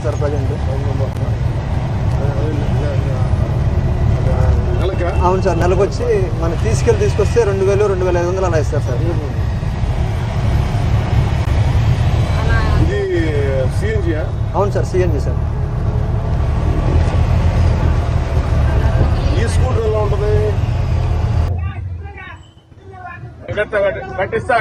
Sir present. అవును sir, నెలకు వచ్చి మనం తీసుకొస్తే 2000, 2500 అలా ఇస్తారు సార్. అవును సార్, సిఎన్జి సార్. ఈ స్కూటర్ ఎలా ఉంటుంది? కట్టిస్తా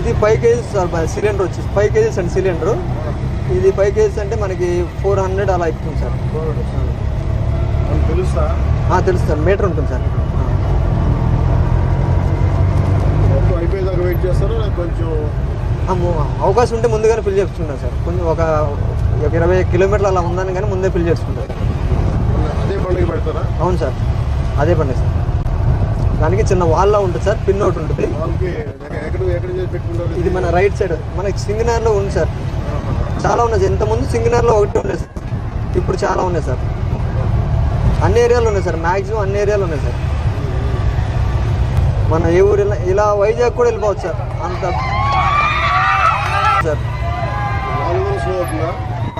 ఇది 5 kgs సార్ సిలిండర్ వచ్చి 5 kgs అండి సిలిండర్. ఇది 5 kgs అంటే మనకి 400 అలా ఎక్కుతుంది సార్. తెలుసు సార్, మీటర్ ఉంటుంది సార్. అవకాశం ఉంటే ముందుగానే ఫిల్ చేసుకుంటాం సార్. కొంచెం ఒక 20 కిలోమీటర్లు అలా ఉందని కానీ ముందే ఫిల్ చేసుకుంటాం. అవును సార్, అదే పండుగ సార్. దానికి చిన్న వాల్లా ఉంటుంది సార్, పిన్ ఒకటి ఉంటుంది. ఇది మన రైట్ సైడ్ మనకి సింగనర్లో ఉంది సార్. చాలా ఉన్నాయి సార్. ఇంతకుముందు సింగనర్లో ఒకటి ఉన్నాయి సార్, ఇప్పుడు చాలా ఉన్నాయి సార్. అన్ని ఏరియాలు ఉన్నాయి సార్, మ్యాక్సిమం అన్ని ఏరియాలు ఉన్నాయి సార్. మన ఏ ఊరు ఇలా వైజాగ్ కూడా వెళ్ళిపోవచ్చు సార్. అంత సార్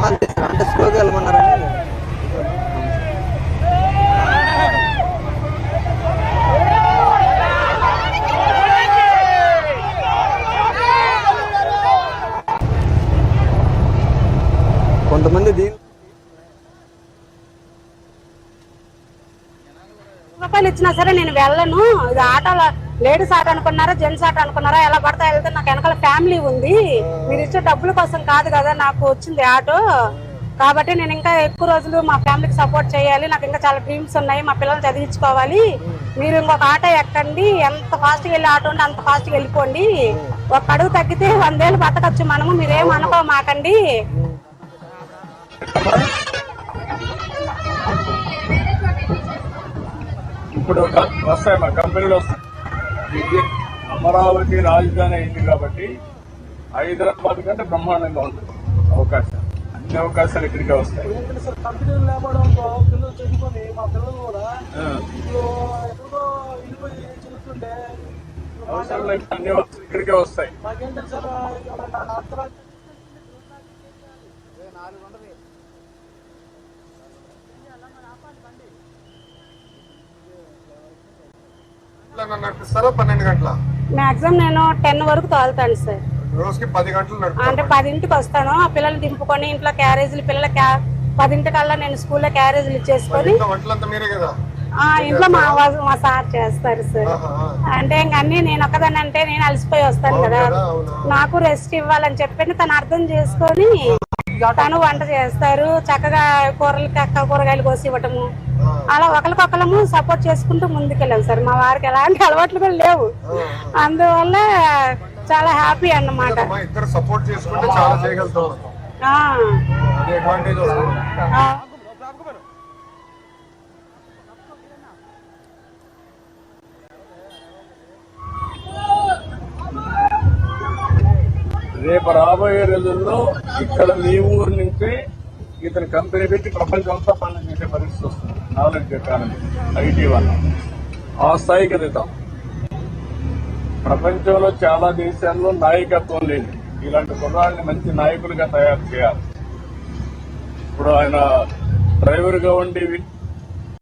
అంటే స్లోగా వెళ్ళమన్నారని. కొంతమంది రూపాయలు ఇచ్చినా సరే నేను వెళ్ళను. ఇది ఆటోలో లేడీస్ ఆటో అనుకున్నారా, జెంట్స్ ఆటో అనుకున్నారా, ఎలా పడతా వెళ్తే నాకు వెనకాల ఫ్యామిలీ ఉంది. మీరు ఇచ్చే డబ్బుల కోసం కాదు కదా నాకు వచ్చింది ఆటో. కాబట్టి నేను ఇంకా ఎక్కువ రోజులు మా ఫ్యామిలీకి సపోర్ట్ చేయాలి. నాకు ఇంకా చాలా డ్రీమ్స్ ఉన్నాయి, మా పిల్లల్ని చదివించుకోవాలి. మీరు ఇంకొక ఆటో ఎక్కండి, ఎంత ఫాస్ట్గా వెళ్ళి ఆటో ఉంటే అంత ఫాస్ట్గా వెళ్ళిపోండి. ఒక అడుగు తగ్గితే 100 ఏళ్ళు బతకచ్చు మనము, మీరేం అనుకోమాకండి. ఇప్పుడు వస్తాయి మా కంపెనీలు వస్తాయి. అమరావతి రాజధాని అయింది కాబట్టి హైదరాబాద్ కంటే బ్రహ్మాండంగా ఉంటుంది అవకాశం. అన్ని అవకాశాలు ఇక్కడికే వస్తాయి. అవసరం లేదు, అన్ని ఇక్కడికే వస్తాయి. నడిపిస్తారా 12 గంటల? మాక్సిమం నేను 10 వరకు తోలుతాను సార్. రోజుకి 10 గంటలు అంటే 10ంటికి వస్తాను. ఆ పిల్లల్ని దింపుకొని ఇంట్లో క్యారేజీలు పిల్లల 10ంటికల్లా నేను స్కూల్లో క్యారేజీలు ఇచ్చేసుకొని ఇంట్లో మా సార్ చేస్తారు సార్. అంటే ఇంక అన్ని నేను ఒక్కదాన్ని అంటే నేను అలసిపోయి వస్తాను కదా, నాకు రెస్ట్ ఇవ్వాలని చెప్పి తను అర్థం చేసుకొని తను వంట చేస్తారు. చక్కగా కూరగాయలు కోసి ఇవ్వటము, అలా ఒకరికొకరము సపోర్ట్ చేసుకుంటూ ముందుకెళ్ళాం సార్. మా వారికి ఎలాంటి అలవాట్లు కూడా లేవు, అందువల్ల చాలా హ్యాపీ అన్నమాట. రేపు రాబోయే రోజుల్లో ఇక్కడ మీ ఊరు నుంచి ఇతని కంపెనీ పెట్టి ప్రపంచం అంతా పనులు చేసే పరిస్థితి వస్తుంది. నాలెడ్జ్ ఎకానమీ, ఐటీ వల్ల ఆ స్థాయికి ఎదుగుతాం. ప్రపంచంలో చాలా దేశాల్లో నాయకత్వం లేదు. ఇలాంటి కుర్రాళ్ళని మంచి నాయకులుగా తయారు చేయాలి. ఇప్పుడు ఆయన డ్రైవర్గా ఉండి